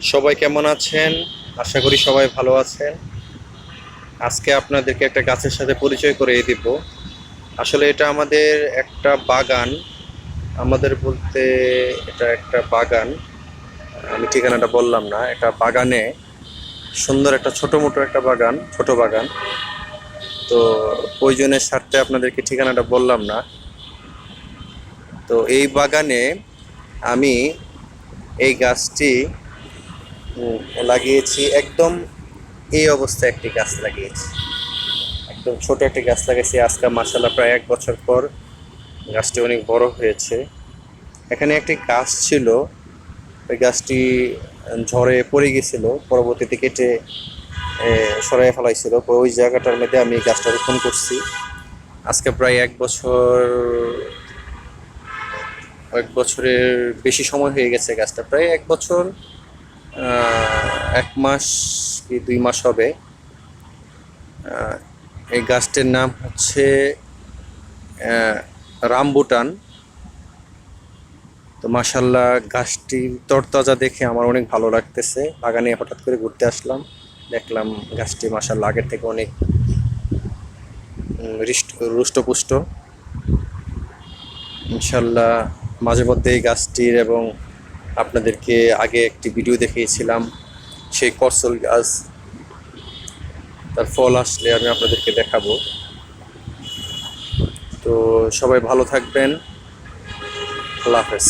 সবাই কেমন আছেন? আশা করি সবাই ভালো আছেন। আজকে আপনাদেরকে একটা গাছের সাথে পরিচয় করিয়ে দিব। আসলে এটা আমাদের একটা বাগান। আমাদের বলতে এটা একটা বাগান। আমি ঠিকানাটা বললাম না। এটা বাগানে সুন্দর একটা ছোট মোটো একটা বাগান, ছোট বাগান। তো প্রয়োজনের স্বার্থে আপনাদেরকে ঠিকানাটা বললাম না। তো এই বাগানে আমি এই গাছটি লাগিয়েছি একদম এই অবস্থায় একটি গাছ লাগিয়েছি। একদম ছোট একটি গাছ লাগাইছি আজকে মাশাআল্লাহ প্রায় 1 বছর পর গাছটি অনেক বড় হয়েছে। এখানে একটি গাছ ছিল, ওই গাছটি ঝড়ে পড়ে গেছিল, পরবর্তীতে কেটে সরাই ফেলাইছিল। ওই জায়গাটার মধ্যে আমি গাছটা রোপণ করছি। আজকে প্রায় 1 বছর, 1 বছরের বেশি সময় হয়ে গেছে। গাছটা প্রায় 1 বছর 1 মাস কি 2 মাস হবে। এই গাছটির নাম হচ্ছে রামবুটান। তো মাশাল্লাহ গাছটি তরতাজা দেখে আমার অনেক ভালো লাগতেছে। বাগানে হঠাৎ করে ঘুরতে আসলাম, দেখলাম গাছটি মাশাল্লাহ আগের থেকে অনেক রুষ্টপুষ্ট। ইনশাল্লাহ মাঝে মধ্যে এই গাছটির, এবং আপনাদেরকে আগে একটি ভিডিও দেখিয়েছিলাম সেই করসল গাছ, তার ফল আসলে আমি আপনাদেরকে দেখাবো। তো সবাই ভালো থাকবেন। আল্লাহ হাফেজ।